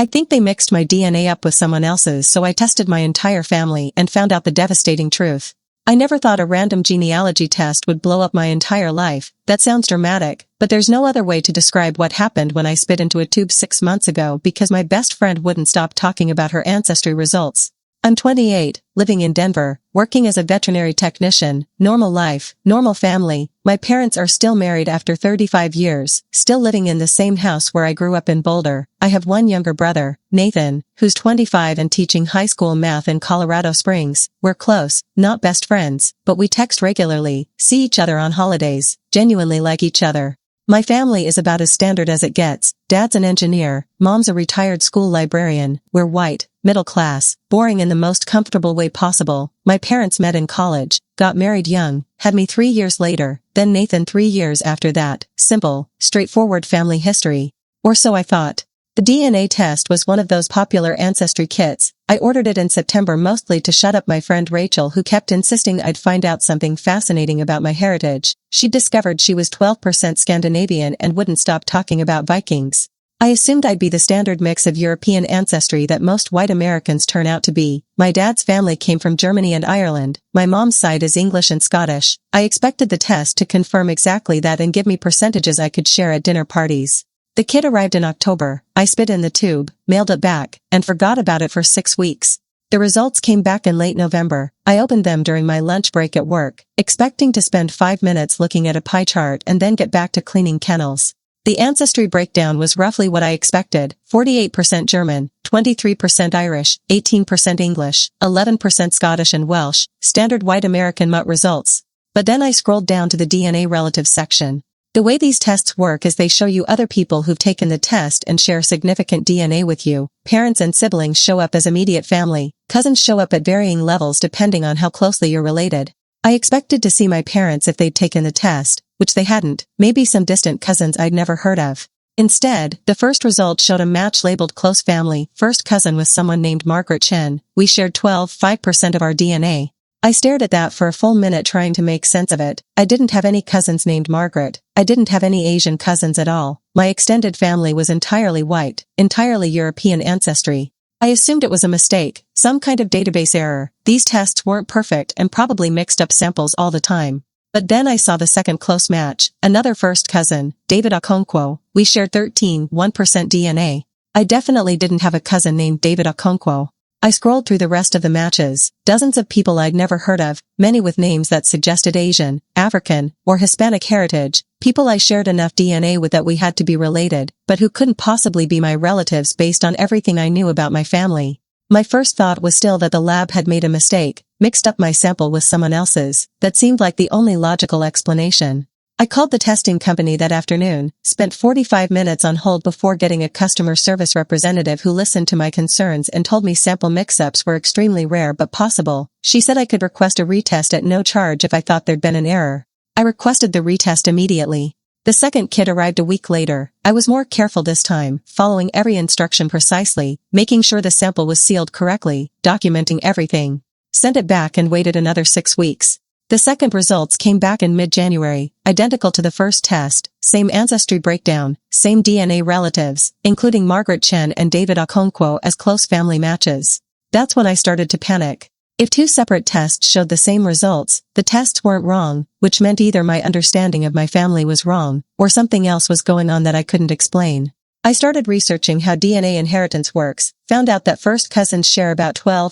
I think they mixed my DNA up with someone else's, so I tested my entire family and found out the devastating truth. I never thought a random genealogy test would blow up my entire life. That sounds dramatic, but there's no other way to describe what happened when I spit into a tube 6 months ago because my best friend wouldn't stop talking about her ancestry results. I'm 28, living in Denver, working as a veterinary technician, normal life, normal family. My parents are still married after 35 years, still living in the same house where I grew up in Boulder. I have one younger brother, Nathan, who's 25 and teaching high school math in Colorado Springs. We're close, not best friends, but we text regularly, see each other on holidays, genuinely like each other. My family is about as standard as it gets. Dad's an engineer, mom's a retired school librarian. We're white, middle class, boring in the most comfortable way possible. My parents met in college, got married young, had me 3 years later, then Nathan 3 years after that. Simple, straightforward family history. Or so I thought. The DNA test was one of those popular ancestry kits. I ordered it in September mostly to shut up my friend Rachel, who kept insisting I'd find out something fascinating about my heritage. She discovered she was 12% Scandinavian and wouldn't stop talking about Vikings. I assumed I'd be the standard mix of European ancestry that most white Americans turn out to be. My dad's family came from Germany and Ireland. My mom's side is English and Scottish. I expected the test to confirm exactly that and give me percentages I could share at dinner parties. The kit arrived in October. I spit in the tube, mailed it back, and forgot about it for 6 weeks. The results came back in late November. I opened them during my lunch break at work, expecting to spend 5 minutes looking at a pie chart and then get back to cleaning kennels. The ancestry breakdown was roughly what I expected: 48% German, 23% Irish, 18% English, 11% Scottish and Welsh, standard white American mutt results. But then I scrolled down to the DNA relatives section. The way these tests work is they show you other people who've taken the test and share significant DNA with you. Parents and siblings show up as immediate family. Cousins show up at varying levels depending on how closely you're related. I expected to see my parents if they'd taken the test, which they hadn't, maybe some distant cousins I'd never heard of. Instead, the first result showed a match labeled close family. First cousin was someone named Margaret Chen. We shared 5% of our DNA. I stared at that for a full minute trying to make sense of it. I didn't have any cousins named Margaret. I didn't have any Asian cousins at all. My extended family was entirely white, entirely European ancestry. I assumed it was a mistake, some kind of database error. These tests weren't perfect and probably mixed up samples all the time. But then I saw the second close match, another first cousin, David Okonkwo. We shared 1% DNA. I definitely didn't have a cousin named David Okonkwo. I scrolled through the rest of the matches, dozens of people I'd never heard of, many with names that suggested Asian, African, or Hispanic heritage, people I shared enough DNA with that we had to be related, but who couldn't possibly be my relatives based on everything I knew about my family. My first thought was still that the lab had made a mistake, mixed up my sample with someone else's. That seemed like the only logical explanation. I called the testing company that afternoon, spent 45 minutes on hold before getting a customer service representative who listened to my concerns and told me sample mix-ups were extremely rare but possible. She said I could request a retest at no charge if I thought there'd been an error. I requested the retest immediately. The second kit arrived a week later. I was more careful this time, following every instruction precisely, making sure the sample was sealed correctly, documenting everything. Sent it back and waited another 6 weeks. The second results came back in mid-January, identical to the first test, same ancestry breakdown, same DNA relatives, including Margaret Chen and David Okonkwo as close family matches. That's when I started to panic. If 2 separate tests showed the same results, the tests weren't wrong, which meant either my understanding of my family was wrong, or something else was going on that I couldn't explain. I started researching how DNA inheritance works, found out that first cousins share about 5%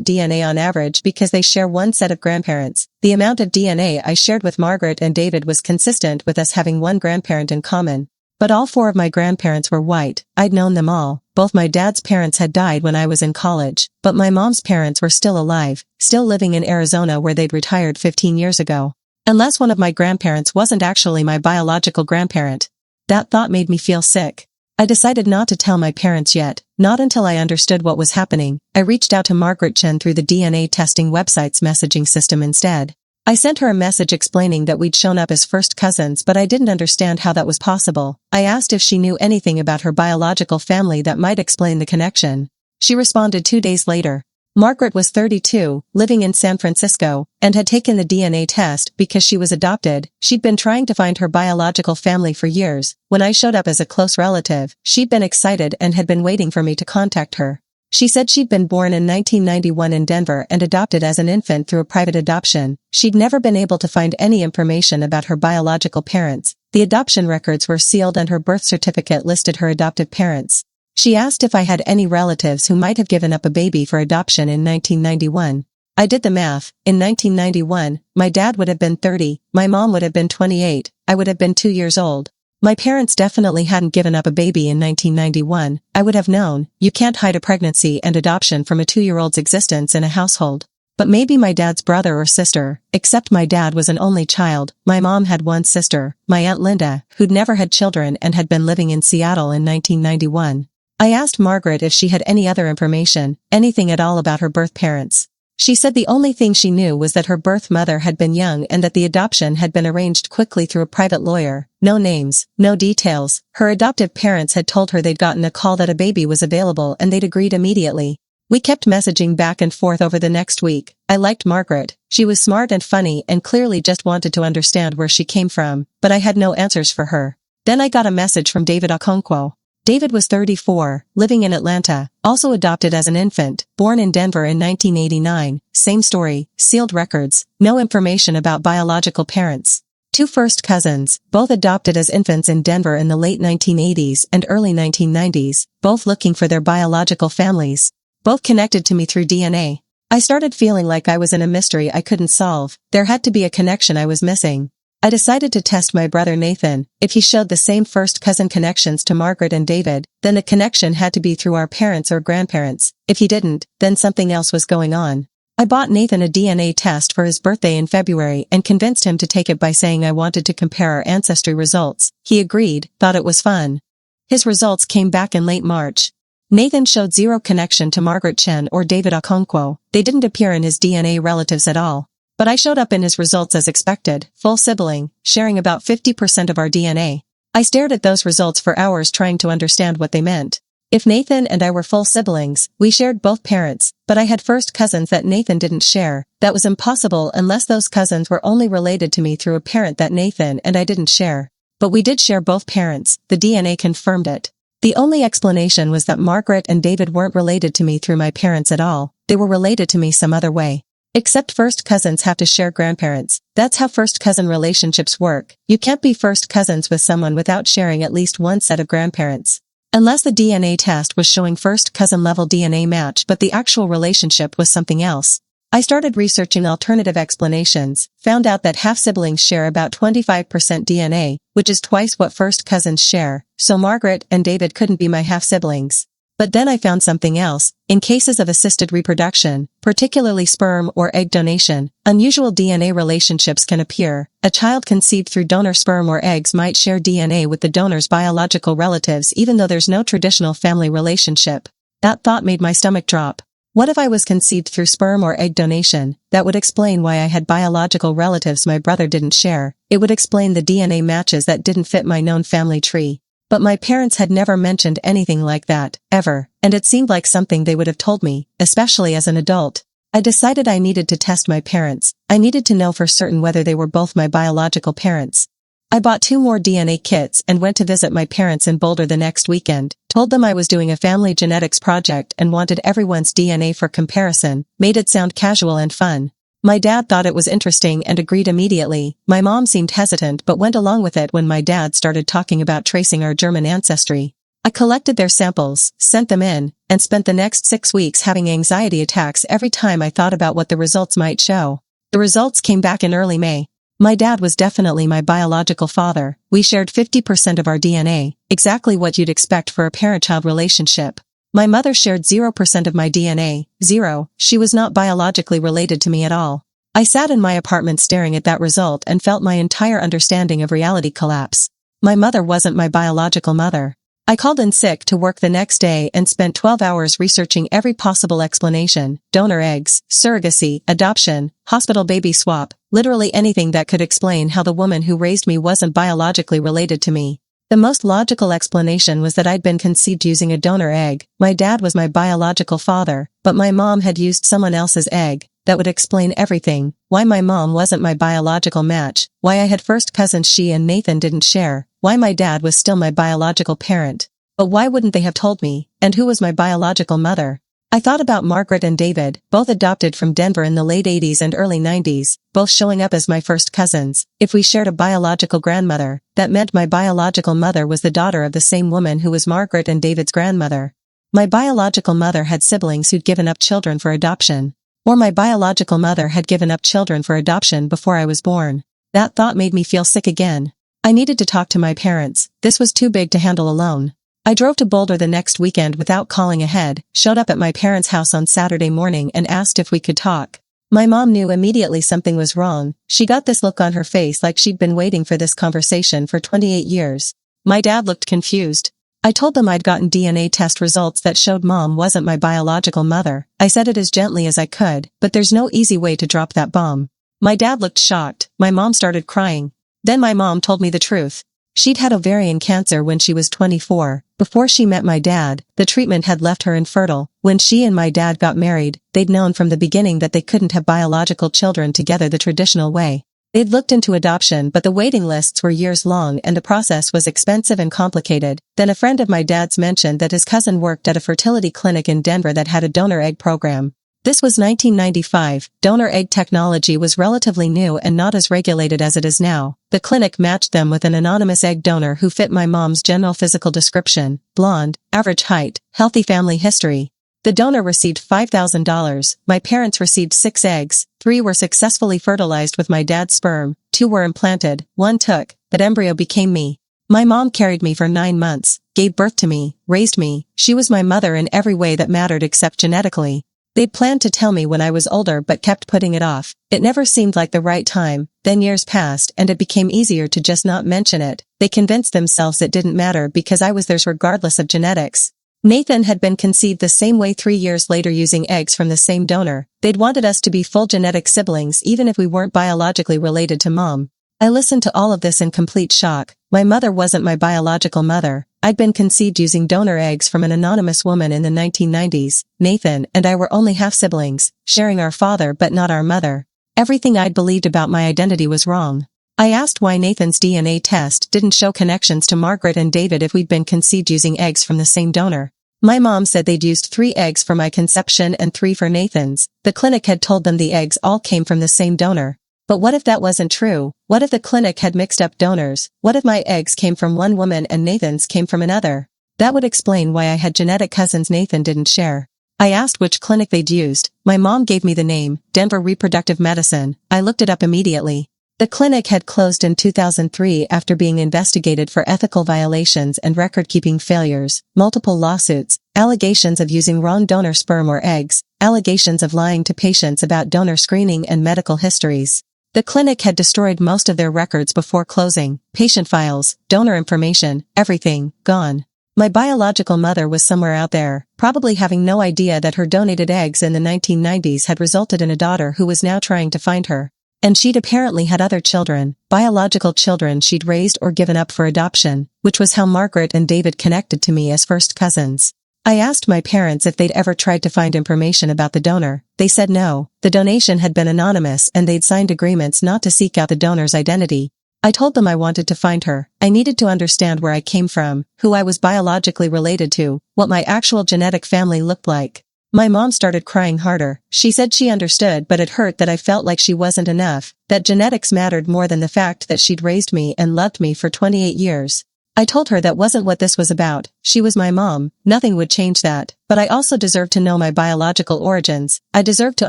DNA on average because they share one set of grandparents. The amount of DNA I shared with Margaret and David was consistent with us having one grandparent in common. But all 4 of my grandparents were white. I'd known them all. Both my dad's parents had died when I was in college, but my mom's parents were still alive, still living in Arizona where they'd retired 15 years ago. Unless one of my grandparents wasn't actually my biological grandparent. That thought made me feel sick. I decided not to tell my parents yet, not until I understood what was happening. I reached out to Margaret Chen through the DNA testing website's messaging system instead. I sent her a message explaining that we'd shown up as first cousins, but I didn't understand how that was possible. I asked if she knew anything about her biological family that might explain the connection. She responded 2 days later. Margaret was 32, living in San Francisco, and had taken the DNA test because she was adopted. She'd been trying to find her biological family for years. When I showed up as a close relative, she'd been excited and had been waiting for me to contact her. She said she'd been born in 1991 in Denver and adopted as an infant through a private adoption. She'd never been able to find any information about her biological parents. The adoption records were sealed and her birth certificate listed her adoptive parents. She asked if I had any relatives who might have given up a baby for adoption in 1991. I did the math. In 1991, my dad would have been 30, my mom would have been 28, I would have been 2 years old. My parents definitely hadn't given up a baby in 1991. I would have known. You can't hide a pregnancy and adoption from a 2-year-old's existence in a household. But maybe my dad's brother or sister, except my dad was an only child. My mom had one sister, my Aunt Linda, who'd never had children and had been living in Seattle in 1991. I asked Margaret if she had any other information, anything at all about her birth parents. She said the only thing she knew was that her birth mother had been young and that the adoption had been arranged quickly through a private lawyer. No names, no details. Her adoptive parents had told her they'd gotten a call that a baby was available and they'd agreed immediately. We kept messaging back and forth over the next week. I liked Margaret. She was smart and funny and clearly just wanted to understand where she came from, but I had no answers for her. Then I got a message from David Okonkwo. David was 34, living in Atlanta, also adopted as an infant, born in Denver in 1989, same story, sealed records, no information about biological parents. 2 first cousins, both adopted as infants in Denver in the late 1980s and early 1990s, both looking for their biological families. Both connected to me through DNA. I started feeling like I was in a mystery I couldn't solve. There had to be a connection I was missing. I decided to test my brother Nathan. If he showed the same first cousin connections to Margaret and David, then the connection had to be through our parents or grandparents. If he didn't, then something else was going on. I bought Nathan a DNA test for his birthday in February and convinced him to take it by saying I wanted to compare our ancestry results. He agreed, thought it was fun. His results came back in late March. Nathan showed zero connection to Margaret Chen or David Okonkwo. They didn't appear in his DNA relatives at all. But I showed up in his results as expected, full sibling, sharing about 50% of our DNA. I stared at those results for hours trying to understand what they meant. If Nathan and I were full siblings, we shared both parents, but I had first cousins that Nathan didn't share. That was impossible unless those cousins were only related to me through a parent that Nathan and I didn't share. But we did share both parents, the DNA confirmed it. The only explanation was that Margaret and David weren't related to me through my parents at all. They were related to me some other way. Except first cousins have to share grandparents. That's how first cousin relationships work. You can't be first cousins with someone without sharing at least one set of grandparents. Unless the DNA test was showing first cousin level DNA match but the actual relationship was something else. I started researching alternative explanations, found out that half-siblings share about 25% DNA, which is twice what first cousins share, so Margaret and David couldn't be my half-siblings. But then I found something else. In cases of assisted reproduction, particularly sperm or egg donation, unusual DNA relationships can appear. A child conceived through donor sperm or eggs might share DNA with the donor's biological relatives even though there's no traditional family relationship. That thought made my stomach drop. What if I was conceived through sperm or egg donation? That would explain why I had biological relatives my brother didn't share. It would explain the DNA matches that didn't fit my known family tree. But my parents had never mentioned anything like that, ever, and it seemed like something they would have told me, especially as an adult. I decided I needed to test my parents. I needed to know for certain whether they were both my biological parents. I bought 2 more DNA kits and went to visit my parents in Boulder the next weekend, told them I was doing a family genetics project and wanted everyone's DNA for comparison, made it sound casual and fun. My dad thought it was interesting and agreed immediately. My mom seemed hesitant but went along with it when my dad started talking about tracing our German ancestry. I collected their samples, sent them in, and spent the next 6 weeks having anxiety attacks every time I thought about what the results might show. The results came back in early May. My dad was definitely my biological father. We shared 50% of our DNA, exactly what you'd expect for a parent-child relationship. My mother shared 0% of my DNA, 0. She was not biologically related to me at all. I sat in my apartment staring at that result and felt my entire understanding of reality collapse. My mother wasn't my biological mother. I called in sick to work the next day and spent 12 hours researching every possible explanation: donor eggs, surrogacy, adoption, hospital baby swap, literally anything that could explain how the woman who raised me wasn't biologically related to me. The most logical explanation was that I'd been conceived using a donor egg. My dad was my biological father, but my mom had used someone else's egg. That would explain everything. Why my mom wasn't my biological match, why I had first cousins she and Nathan didn't share, why my dad was still my biological parent. But why wouldn't they have told me, and who was my biological mother? I thought about Margaret and David, both adopted from Denver in the late 80s and early 90s, both showing up as my first cousins. If we shared a biological grandmother, that meant my biological mother was the daughter of the same woman who was Margaret and David's grandmother. My biological mother had siblings who'd given up children for adoption. Or my biological mother had given up children for adoption before I was born. That thought made me feel sick again. I needed to talk to my parents. This was too big to handle alone. I drove to Boulder the next weekend without calling ahead, showed up at my parents' house on Saturday morning and asked if we could talk. My mom knew immediately something was wrong. She got this look on her face like she'd been waiting for this conversation for 28 years. My dad looked confused. I told them I'd gotten DNA test results that showed mom wasn't my biological mother. I said it as gently as I could, but there's no easy way to drop that bomb. My dad looked shocked. My mom started crying. Then my mom told me the truth. She'd had ovarian cancer when she was 24. Before she met my dad, the treatment had left her infertile. When she and my dad got married, they'd known from the beginning that they couldn't have biological children together the traditional way. They'd looked into adoption, but the waiting lists were years long and the process was expensive and complicated. Then a friend of my dad's mentioned that his cousin worked at a fertility clinic in Denver that had a donor egg program. This was 1995. Donor egg technology was relatively new and not as regulated as it is now. The clinic matched them with an anonymous egg donor who fit my mom's general physical description: blonde, average height, healthy family history. The donor received $5,000. My parents received 6 eggs. 3 were successfully fertilized with my dad's sperm. 2 were implanted. 1 took. That embryo became me. My mom carried me for 9 months, gave birth to me, raised me. She was my mother in every way that mattered except genetically. They'd planned to tell me when I was older but kept putting it off. It never seemed like the right time. Then years passed and it became easier to just not mention it. They convinced themselves it didn't matter because I was theirs regardless of genetics. Nathan had been conceived the same way 3 years later using eggs from the same donor. They'd wanted us to be full genetic siblings even if we weren't biologically related to mom. I listened to all of this in complete shock. My mother wasn't my biological mother. I'd been conceived using donor eggs from an anonymous woman in the 1990s. Nathan and I were only half-siblings, sharing our father but not our mother. Everything I'd believed about my identity was wrong. I asked why Nathan's DNA test didn't show connections to Margaret and David if we'd been conceived using eggs from the same donor. My mom said they'd used 3 eggs for my conception and 3 for Nathan's. The clinic had told them the eggs all came from the same donor. But what if that wasn't true? What if the clinic had mixed up donors? What if my eggs came from one woman and Nathan's came from another? That would explain why I had genetic cousins Nathan didn't share. I asked which clinic they'd used. My mom gave me the name, Denver Reproductive Medicine. I looked it up immediately. The clinic had closed in 2003 after being investigated for ethical violations and record-keeping failures, multiple lawsuits, allegations of using wrong donor sperm or eggs, allegations of lying to patients about donor screening and medical histories. The clinic had destroyed most of their records before closing: patient files, donor information, everything, gone. My biological mother was somewhere out there, probably having no idea that her donated eggs in the 1990s had resulted in a daughter who was now trying to find her. And she'd apparently had other children, biological children she'd raised or given up for adoption, which was how Margaret and David connected to me as first cousins. I asked my parents if they'd ever tried to find information about the donor. They said no. The donation had been anonymous and they'd signed agreements not to seek out the donor's identity. I told them I wanted to find her. I needed to understand where I came from, who I was biologically related to, what my actual genetic family looked like. My mom started crying harder. She said she understood, but it hurt that I felt like she wasn't enough, that genetics mattered more than the fact that she'd raised me and loved me for 28 years. I told her that wasn't what this was about. She was my mom. Nothing would change that. But I also deserved to know my biological origins. I deserved to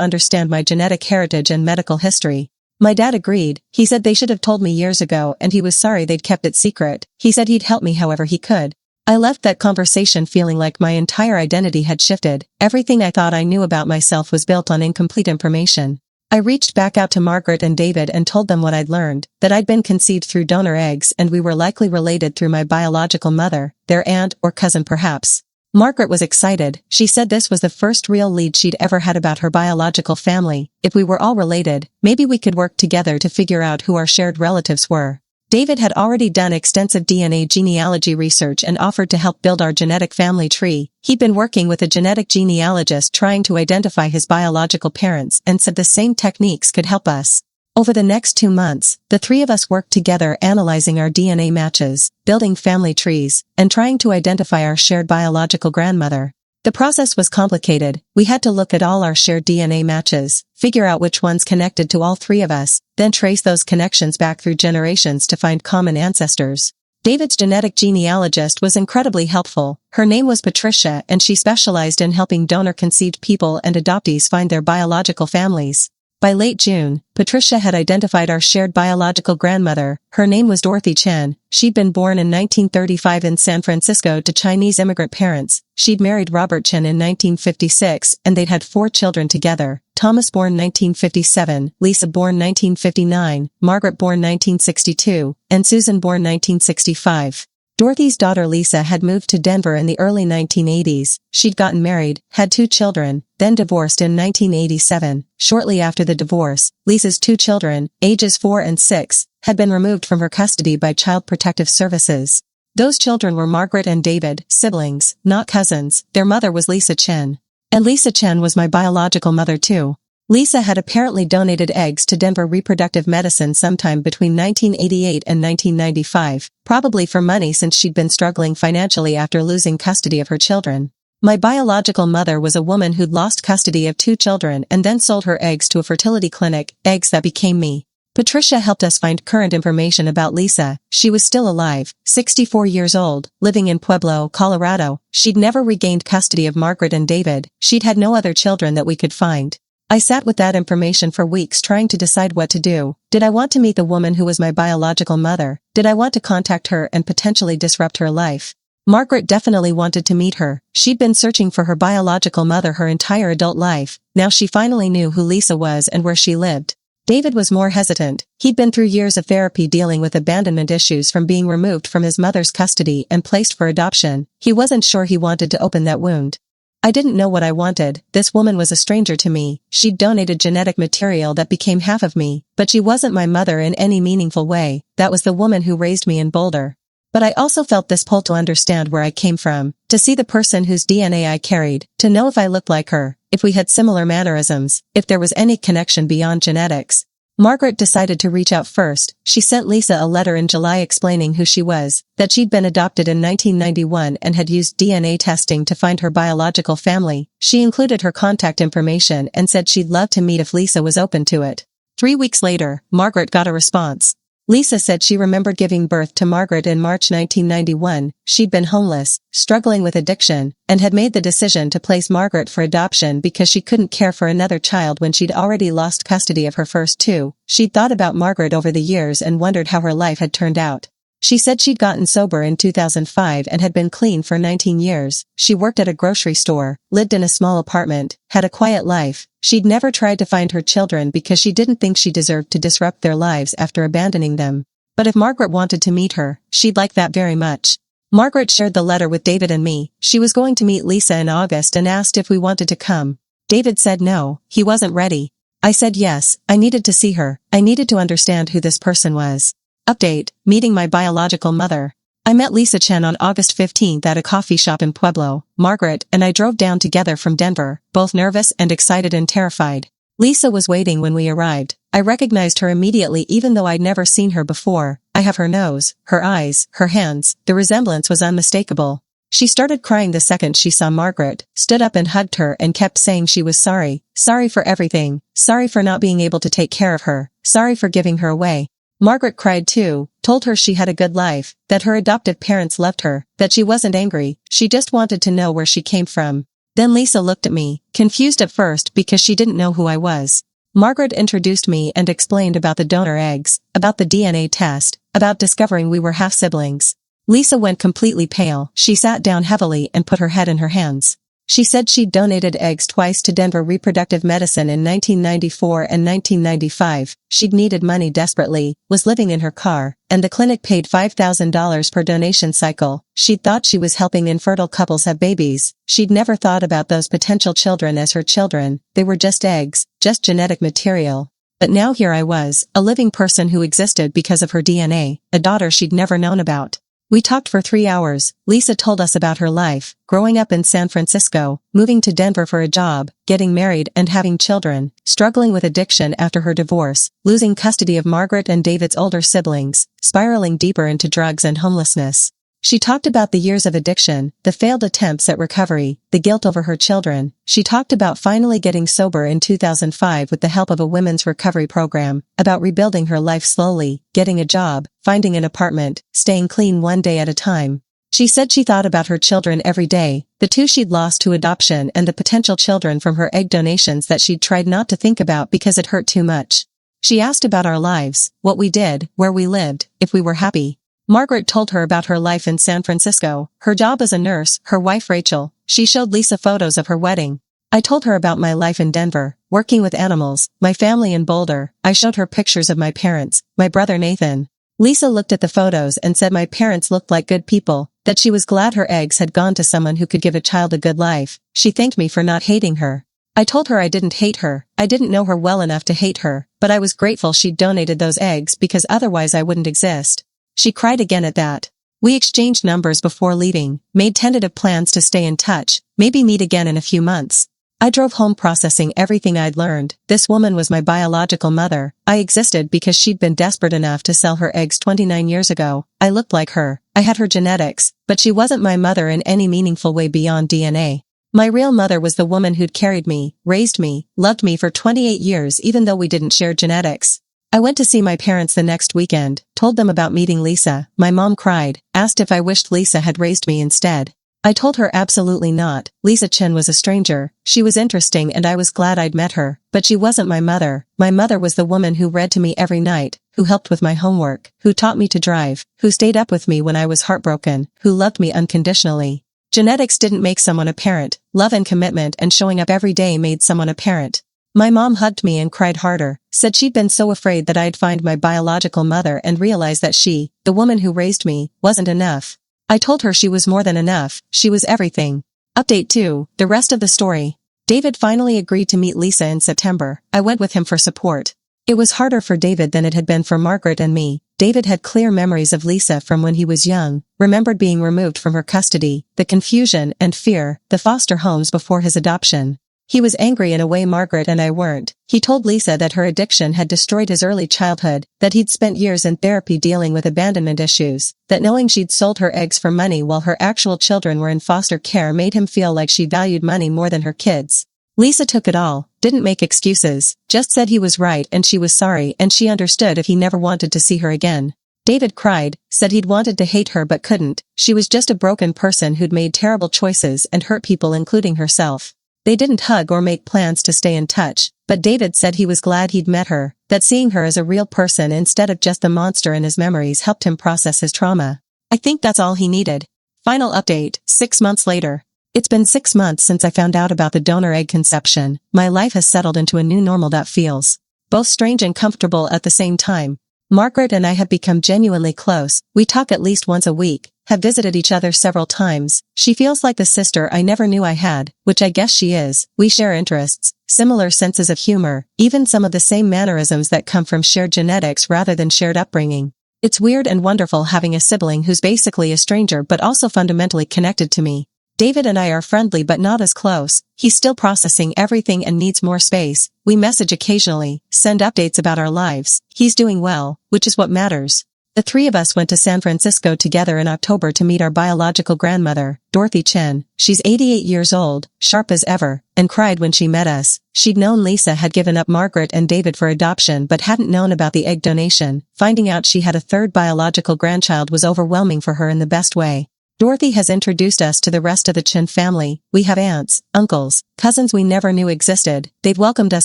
understand my genetic heritage and medical history. My dad agreed. He said they should have told me years ago and he was sorry they'd kept it secret. He said he'd help me however he could. I left that conversation feeling like my entire identity had shifted. Everything I thought I knew about myself was built on incomplete information. I reached back out to Margaret and David and told them what I'd learned, that I'd been conceived through donor eggs and we were likely related through my biological mother, their aunt or cousin perhaps. Margaret was excited. She said this was the first real lead she'd ever had about her biological family. If we were all related, maybe we could work together to figure out who our shared relatives were. David had already done extensive DNA genealogy research and offered to help build our genetic family tree. He'd been working with a genetic genealogist trying to identify his biological parents and said the same techniques could help us. Over the next 2 months, the three of us worked together analyzing our DNA matches, building family trees, and trying to identify our shared biological grandmother. The process was complicated. We had to look at all our shared DNA matches, figure out which ones connected to all three of us, then trace those connections back through generations to find common ancestors. David's genetic genealogist was incredibly helpful. Her name was Patricia, and she specialized in helping donor-conceived people and adoptees find their biological families. By late June, Patricia had identified our shared biological grandmother. Her name was Dorothy Chen. She'd been born in 1935 in San Francisco to Chinese immigrant parents. She'd married Robert Chen in 1956, and they'd had 4 children together. Thomas born 1957, Lisa born 1959, Margaret born 1962, and Susan born 1965. Dorothy's daughter Lisa had moved to Denver in the early 1980s. She'd gotten married, had 2 children, then divorced in 1987. Shortly after the divorce, Lisa's 2 children, ages 4 and 6, had been removed from her custody by Child Protective Services. Those children were Margaret and David, siblings, not cousins. Their mother was Lisa Chen. And Lisa Chen was my biological mother too. Lisa had apparently donated eggs to Denver Reproductive Medicine sometime between 1988 and 1995, probably for money since she'd been struggling financially after losing custody of her children. My biological mother was a woman who'd lost custody of 2 children and then sold her eggs to a fertility clinic, eggs that became me. Patricia helped us find current information about Lisa. She was still alive, 64 years old, living in Pueblo, Colorado. She'd never regained custody of Margaret and David. She'd had no other children that we could find. I sat with that information for weeks trying to decide what to do. Did I want to meet the woman who was my biological mother? Did I want to contact her and potentially disrupt her life? Margaret definitely wanted to meet her. She'd been searching for her biological mother her entire adult life. Now she finally knew who Lisa was and where she lived. David was more hesitant. He'd been through years of therapy dealing with abandonment issues from being removed from his mother's custody and placed for adoption. He wasn't sure he wanted to open that wound. I didn't know what I wanted. This woman was a stranger to me. She'd donated genetic material that became half of me, but she wasn't my mother in any meaningful way. That was the woman who raised me in Boulder. But I also felt this pull to understand where I came from, to see the person whose DNA I carried, to know if I looked like her, if we had similar mannerisms, if there was any connection beyond genetics. Margaret decided to reach out first. She sent Lisa a letter in July explaining who she was, that she'd been adopted in 1991 and had used DNA testing to find her biological family. She included her contact information and said she'd love to meet if Lisa was open to it. 3 weeks later, Margaret got a response. Lisa said she remembered giving birth to Margaret in March 1991. She'd been homeless, struggling with addiction, and had made the decision to place Margaret for adoption because she couldn't care for another child when she'd already lost custody of her first 2. She'd thought about Margaret over the years and wondered how her life had turned out. She said she'd gotten sober in 2005 and had been clean for 19 years. She worked at a grocery store, lived in a small apartment, had a quiet life. She'd never tried to find her children because she didn't think she deserved to disrupt their lives after abandoning them. But if Margaret wanted to meet her, she'd like that very much. Margaret shared the letter with David and me. She was going to meet Lisa in August and asked if we wanted to come. David said no, he wasn't ready. I said yes, I needed to see her. I needed to understand who this person was. Update, meeting my biological mother. I met Lisa Chen on August 15th at a coffee shop in Pueblo. Margaret and I drove down together from Denver, both nervous and excited and terrified. Lisa was waiting when we arrived. I recognized her immediately even though I'd never seen her before. I have her nose, her eyes, her hands. The resemblance was unmistakable. She started crying the second she saw Margaret, stood up and hugged her and kept saying she was sorry. Sorry for everything. Sorry for not being able to take care of her. Sorry for giving her away. Margaret cried too, told her she had a good life, that her adoptive parents loved her, that she wasn't angry, she just wanted to know where she came from. Then Lisa looked at me, confused at first because she didn't know who I was. Margaret introduced me and explained about the donor eggs, about the DNA test, about discovering we were half-siblings. Lisa went completely pale. She sat down heavily and put her head in her hands. She said she'd donated eggs twice to Denver Reproductive Medicine in 1994 and 1995. She'd needed money desperately, was living in her car, and the clinic paid $5,000 per donation cycle. She'd thought she was helping infertile couples have babies. She'd never thought about those potential children as her children. They were just eggs, just genetic material. But now here I was, a living person who existed because of her DNA, a daughter she'd never known about. We talked for 3 hours. Lisa told us about her life, growing up in San Francisco, moving to Denver for a job, getting married and having children, struggling with addiction after her divorce, losing custody of Margaret and David's older siblings, spiraling deeper into drugs and homelessness. She talked about the years of addiction, the failed attempts at recovery, the guilt over her children. She talked about finally getting sober in 2005 with the help of a women's recovery program, about rebuilding her life slowly, getting a job, finding an apartment, staying clean one day at a time. She said she thought about her children every day, the 2 she'd lost to adoption and the potential children from her egg donations that she'd tried not to think about because it hurt too much. She asked about our lives, what we did, where we lived, if we were happy. Margaret told her about her life in San Francisco, her job as a nurse, her wife Rachel. She showed Lisa photos of her wedding. I told her about my life in Denver, working with animals, my family in Boulder. I showed her pictures of my parents, my brother Nathan. Lisa looked at the photos and said my parents looked like good people, that she was glad her eggs had gone to someone who could give a child a good life. She thanked me for not hating her. I told her I didn't hate her. I didn't know her well enough to hate her, but I was grateful she'd donated those eggs because otherwise I wouldn't exist. She cried again at that. We exchanged numbers before leaving, made tentative plans to stay in touch, maybe meet again in a few months. I drove home processing everything I'd learned. This woman was my biological mother. I existed because she'd been desperate enough to sell her eggs 29 years ago. I looked like her. I had her genetics, but she wasn't my mother in any meaningful way beyond DNA. My real mother was the woman who'd carried me, raised me, loved me for 28 years even though we didn't share genetics. I went to see my parents the next weekend, told them about meeting Lisa. My mom cried, asked if I wished Lisa had raised me instead. I told her absolutely not. Lisa Chen was a stranger. She was interesting and I was glad I'd met her, but she wasn't my mother. My mother was the woman who read to me every night, who helped with my homework, who taught me to drive, who stayed up with me when I was heartbroken, who loved me unconditionally. Genetics didn't make someone a parent. Love and commitment and showing up every day made someone a parent. My mom hugged me and cried harder, said she'd been so afraid that I'd find my biological mother and realize that she, the woman who raised me, wasn't enough. I told her she was more than enough, she was everything. Update 2, the rest of the story. David finally agreed to meet Lisa in September. I went with him for support. It was harder for David than it had been for Margaret and me. David had clear memories of Lisa from when he was young, remembered being removed from her custody, the confusion and fear, the foster homes before his adoption. He was angry in a way Margaret and I weren't. He told Lisa that her addiction had destroyed his early childhood, that he'd spent years in therapy dealing with abandonment issues, that knowing she'd sold her eggs for money while her actual children were in foster care made him feel like she valued money more than her kids. Lisa took it all, didn't make excuses, just said he was right and she was sorry and she understood if he never wanted to see her again. David cried, said he'd wanted to hate her but couldn't. She was just a broken person who'd made terrible choices and hurt people including herself. They didn't hug or make plans to stay in touch, but David said he was glad he'd met her, that seeing her as a real person instead of just the monster in his memories helped him process his trauma. I think that's all he needed. Final update, 6 months later. It's been 6 months since I found out about the donor egg conception. My life has settled into a new normal that feels both strange and comfortable at the same time. Margaret and I have become genuinely close. We talk at least once a week, have visited each other several times. She feels like the sister I never knew I had, which I guess she is. We share interests, similar senses of humor, even some of the same mannerisms that come from shared genetics rather than shared upbringing. It's weird and wonderful having a sibling who's basically a stranger but also fundamentally connected to me. David and I are friendly but not as close. He's still processing everything and needs more space. We message occasionally, send updates about our lives. He's doing well, which is what matters. The 3 of us went to San Francisco together in October to meet our biological grandmother, Dorothy Chen. She's 88 years old, sharp as ever, and cried when she met us. She'd known Lisa had given up Margaret and David for adoption but hadn't known about the egg donation. Finding out she had a 3rd biological grandchild was overwhelming for her in the best way. Dorothy has introduced us to the rest of the Chen family. We have aunts, uncles, cousins we never knew existed. They've welcomed us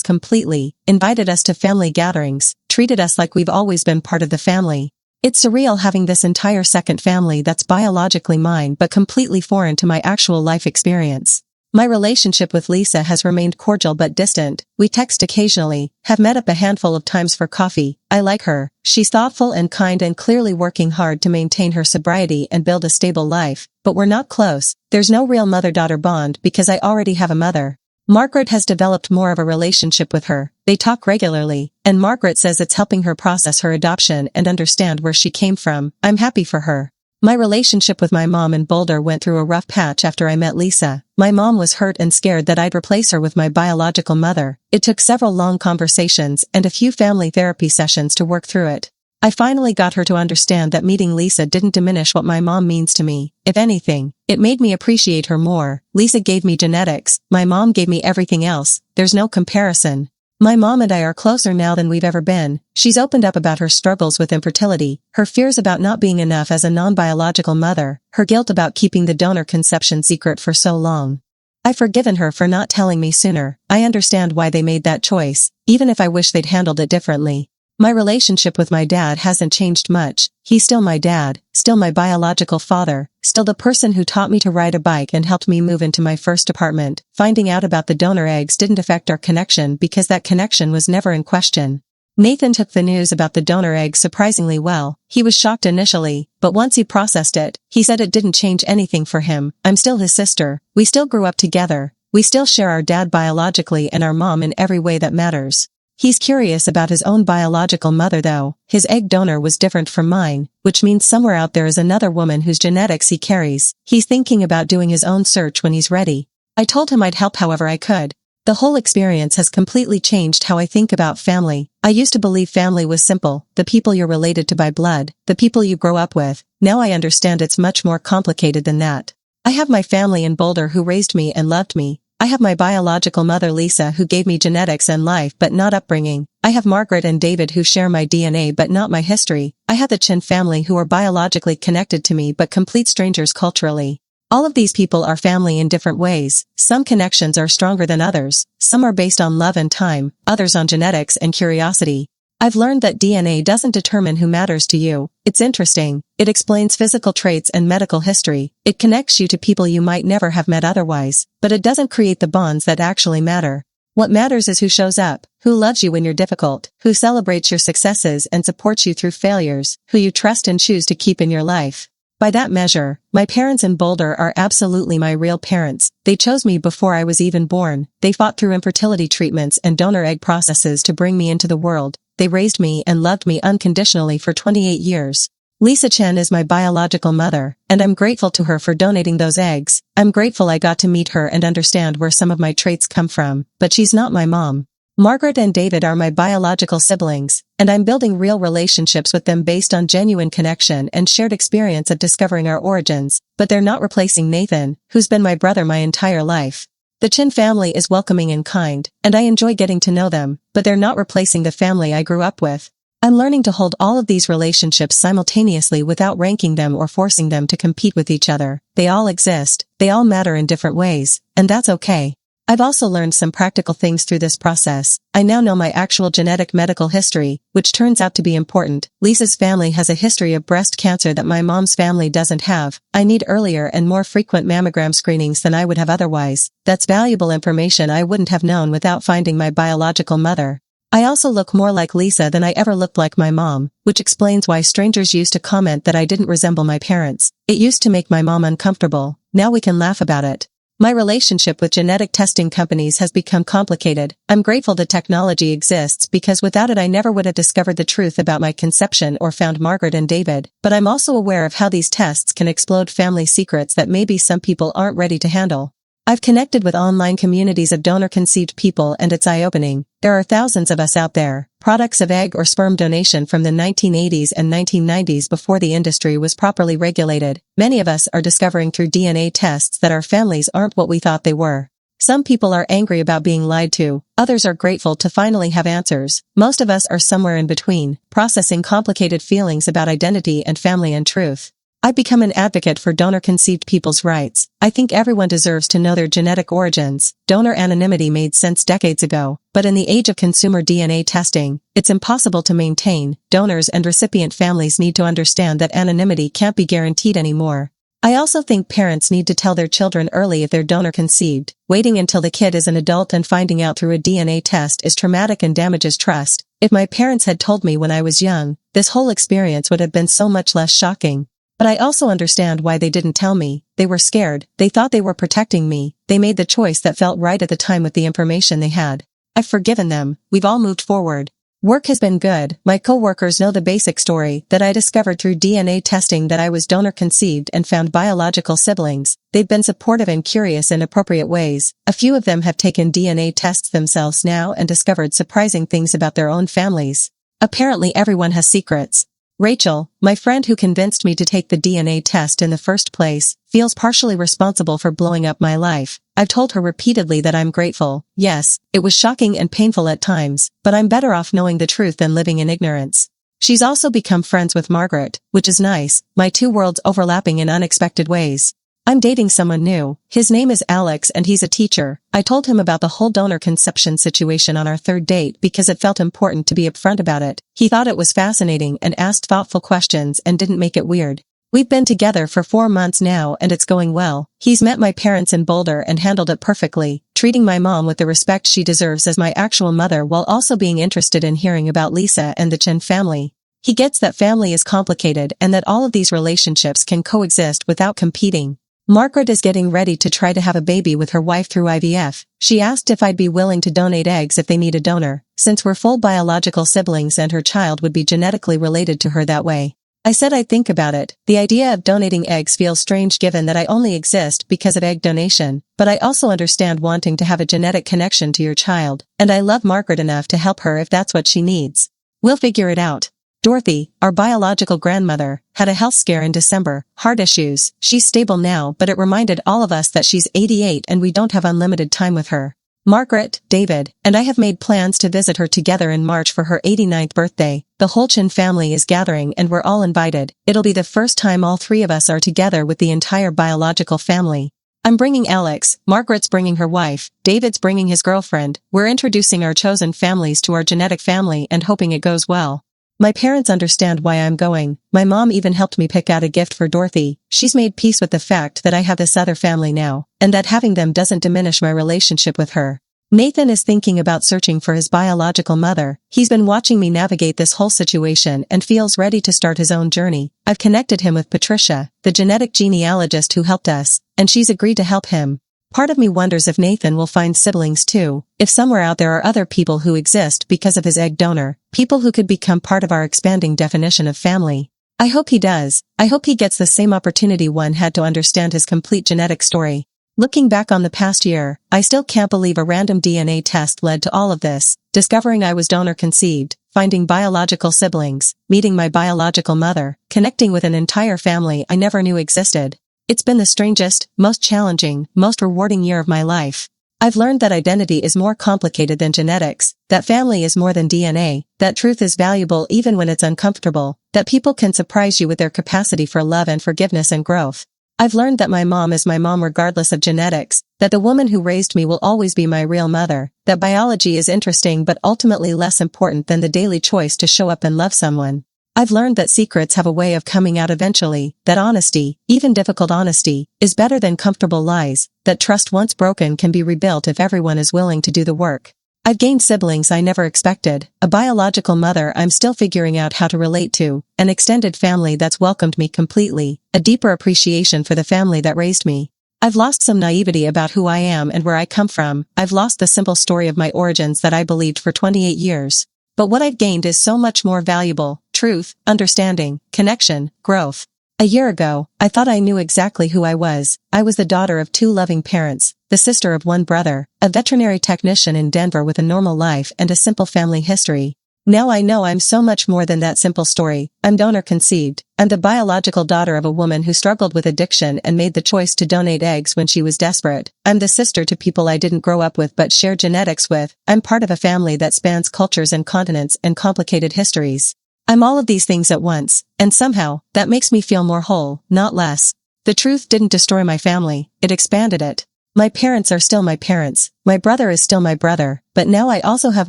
completely, invited us to family gatherings, treated us like we've always been part of the family. It's surreal having this entire second family that's biologically mine but completely foreign to my actual life experience. My relationship with Lisa has remained cordial but distant. We text occasionally, have met up a handful of times for coffee. I like her. She's thoughtful and kind and clearly working hard to maintain her sobriety and build a stable life. But we're not close. There's no real mother-daughter bond because I already have a mother. Margaret has developed more of a relationship with her. They talk regularly, and Margaret says it's helping her process her adoption and understand where she came from. I'm happy for her. My relationship with my mom in Boulder went through a rough patch after I met Lisa. My mom was hurt and scared that I'd replace her with my biological mother. It took several long conversations and a few family therapy sessions to work through it. I finally got her to understand that meeting Lisa didn't diminish what my mom means to me. If anything, it made me appreciate her more. Lisa gave me genetics. My mom gave me everything else. There's no comparison. My mom and I are closer now than we've ever been. She's opened up about her struggles with infertility, her fears about not being enough as a non-biological mother, her guilt about keeping the donor conception secret for so long. I've forgiven her for not telling me sooner. I understand why they made that choice, even if I wish they'd handled it differently. My relationship with my dad hasn't changed much. He's still my dad, still my biological father, still the person who taught me to ride a bike and helped me move into my first apartment. Finding out about the donor eggs didn't affect our connection because that connection was never in question. Nathan took the news about the donor eggs surprisingly well. He was shocked initially, but once he processed it, he said it didn't change anything for him. I'm still his sister. We still grew up together. We still share our dad biologically and our mom in every way that matters. He's curious about his own biological mother though. His egg donor was different from mine, which means somewhere out there is another woman whose genetics he carries. He's thinking about doing his own search when he's ready. I told him I'd help however I could. The whole experience has completely changed how I think about family. I used to believe family was simple, the people you're related to by blood, the people you grow up with. Now I understand it's much more complicated than that. I have my family in Boulder who raised me and loved me. I have my biological mother Lisa who gave me genetics and life but not upbringing. I have Margaret and David who share my DNA but not my history. I have the Chin family who are biologically connected to me but complete strangers culturally. All of these people are family in different ways. Some connections are stronger than others. Some are based on love and time, others on genetics and curiosity. I've learned that DNA doesn't determine who matters to you. It's interesting. It explains physical traits and medical history. It connects you to people you might never have met otherwise, but it doesn't create the bonds that actually matter. What matters is who shows up, who loves you when you're difficult, who celebrates your successes and supports you through failures, who you trust and choose to keep in your life. By that measure, my parents in Boulder are absolutely my real parents. They chose me before I was even born. They fought through infertility treatments and donor egg processes to bring me into the world. They raised me and loved me unconditionally for 28 years. Lisa Chen is my biological mother, and I'm grateful to her for donating those eggs. I'm grateful I got to meet her and understand where some of my traits come from, but she's not my mom. Margaret and David are my biological siblings, and I'm building real relationships with them based on genuine connection and shared experience of discovering our origins, but they're not replacing Nathan, who's been my brother my entire life. The Chin family is welcoming and kind, and I enjoy getting to know them, but they're not replacing the family I grew up with. I'm learning to hold all of these relationships simultaneously without ranking them or forcing them to compete with each other. They all exist, they all matter in different ways, and that's okay. I've also learned some practical things through this process. I now know my actual genetic medical history, which turns out to be important. Lisa's family has a history of breast cancer that my mom's family doesn't have. I need earlier and more frequent mammogram screenings than I would have otherwise. That's valuable information I wouldn't have known without finding my biological mother. I also look more like Lisa than I ever looked like my mom, which explains why strangers used to comment that I didn't resemble my parents. It used to make my mom uncomfortable. Now we can laugh about it. My relationship with genetic testing companies has become complicated. I'm grateful the technology exists because without it I never would have discovered the truth about my conception or found Margaret and David, but I'm also aware of how these tests can explode family secrets that maybe some people aren't ready to handle. I've connected with online communities of donor-conceived people and it's eye-opening. There are thousands of us out there, products of egg or sperm donation from the 1980s and 1990s before the industry was properly regulated. Many of us are discovering through DNA tests that our families aren't what we thought they were. Some people are angry about being lied to, others are grateful to finally have answers. Most of us are somewhere in between, processing complicated feelings about identity and family and truth. I've become an advocate for donor-conceived people's rights. I think everyone deserves to know their genetic origins. Donor anonymity made sense decades ago, but in the age of consumer DNA testing, it's impossible to maintain. Donors and recipient families need to understand that anonymity can't be guaranteed anymore. I also think parents need to tell their children early if they're donor-conceived. Waiting until the kid is an adult and finding out through a DNA test is traumatic and damages trust. If my parents had told me when I was young, this whole experience would have been so much less shocking. But I also understand why they didn't tell me. They were scared, they thought they were protecting me, they made the choice that felt right at the time with the information they had. I've forgiven them, we've all moved forward. Work has been good. My co-workers know the basic story that I discovered through DNA testing that I was donor-conceived and found biological siblings. They've been supportive and curious in appropriate ways. A few of them have taken DNA tests themselves now and discovered surprising things about their own families. Apparently everyone has secrets. Rachel, my friend who convinced me to take the DNA test in the first place, feels partially responsible for blowing up my life. I've told her repeatedly that I'm grateful. Yes, it was shocking and painful at times, but I'm better off knowing the truth than living in ignorance. She's also become friends with Margaret, which is nice, my two worlds overlapping in unexpected ways. I'm dating someone new. His name is Alex and he's a teacher. I told him about the whole donor conception situation on our third date because it felt important to be upfront about it. He thought it was fascinating and asked thoughtful questions and didn't make it weird. We've been together for 4 months now and it's going well. He's met my parents in Boulder and handled it perfectly, treating my mom with the respect she deserves as my actual mother while also being interested in hearing about Lisa and the Chen family. He gets that family is complicated and that all of these relationships can coexist without competing. Margaret is getting ready to try to have a baby with her wife through IVF. She asked if I'd be willing to donate eggs if they need a donor, since we're full biological siblings and her child would be genetically related to her that way. I said I'd think about it. The idea of donating eggs feels strange given that I only exist because of egg donation, but I also understand wanting to have a genetic connection to your child, and I love Margaret enough to help her if that's what she needs. We'll figure it out. Dorothy, our biological grandmother, had a health scare in December, heart issues. She's stable now, but it reminded all of us that she's 88 and we don't have unlimited time with her. Margaret, David, and I have made plans to visit her together in March for her 89th birthday. The whole Chen family is gathering and we're all invited. It'll be the first time all three of us are together with the entire biological family. I'm bringing Alex, Margaret's bringing her wife, David's bringing his girlfriend. We're introducing our chosen families to our genetic family and hoping it goes well. My parents understand why I'm going. My mom even helped me pick out a gift for Dorothy. She's made peace with the fact that I have this other family now, and that having them doesn't diminish my relationship with her. Nathan is thinking about searching for his biological mother. He's been watching me navigate this whole situation and feels ready to start his own journey. I've connected him with Patricia, the genetic genealogist who helped us, and she's agreed to help him. Part of me wonders if Nathan will find siblings too, if somewhere out there are other people who exist because of his egg donor, people who could become part of our expanding definition of family. I hope he does. I hope he gets the same opportunity one had to understand his complete genetic story. Looking back on the past year, I still can't believe a random DNA test led to all of this, discovering I was donor conceived, finding biological siblings, meeting my biological mother, connecting with an entire family I never knew existed. It's been the strangest, most challenging, most rewarding year of my life. I've learned that identity is more complicated than genetics, that family is more than DNA, that truth is valuable even when it's uncomfortable, that people can surprise you with their capacity for love and forgiveness and growth. I've learned that my mom is my mom regardless of genetics, that the woman who raised me will always be my real mother, that biology is interesting but ultimately less important than the daily choice to show up and love someone. I've learned that secrets have a way of coming out eventually, that honesty, even difficult honesty, is better than comfortable lies, that trust once broken can be rebuilt if everyone is willing to do the work. I've gained siblings I never expected, a biological mother I'm still figuring out how to relate to, an extended family that's welcomed me completely, a deeper appreciation for the family that raised me. I've lost some naivety about who I am and where I come from. I've lost the simple story of my origins that I believed for 28 years. But what I've gained is so much more valuable: truth, understanding, connection, growth. A year ago, I thought I knew exactly who I was. I was the daughter of 2 loving parents, the sister of 1 brother, a veterinary technician in Denver with a normal life and a simple family history. Now I know I'm so much more than that simple story. I'm donor conceived. I'm the biological daughter of a woman who struggled with addiction and made the choice to donate eggs when she was desperate. I'm the sister to people I didn't grow up with but share genetics with. I'm part of a family that spans cultures and continents and complicated histories. I'm all of these things at once, and somehow, that makes me feel more whole, not less. The truth didn't destroy my family, it expanded it. My parents are still my parents, my brother is still my brother, but now I also have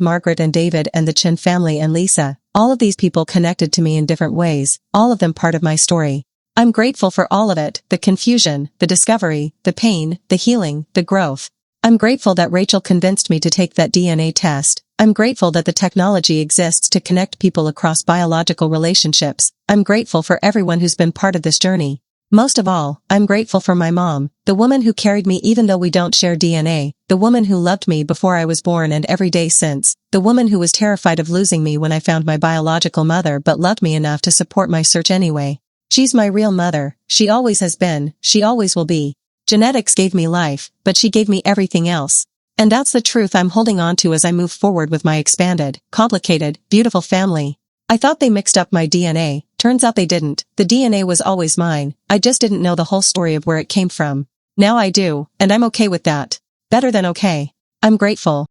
Margaret and David and the Chen family and Lisa, all of these people connected to me in different ways, all of them part of my story. I'm grateful for all of it, the confusion, the discovery, the pain, the healing, the growth. I'm grateful that Rachel convinced me to take that DNA test. I'm grateful that the technology exists to connect people across biological relationships. I'm grateful for everyone who's been part of this journey. Most of all, I'm grateful for my mom, the woman who carried me even though we don't share DNA, the woman who loved me before I was born and every day since, the woman who was terrified of losing me when I found my biological mother but loved me enough to support my search anyway. She's my real mother. She always has been. She always will be. Genetics gave me life, but she gave me everything else. And that's the truth I'm holding on to as I move forward with my expanded, complicated, beautiful family. I thought they mixed up my DNA. Turns out they didn't. The DNA was always mine. I just didn't know the whole story of where it came from. Now I do, and I'm okay with that. Better than okay. I'm grateful.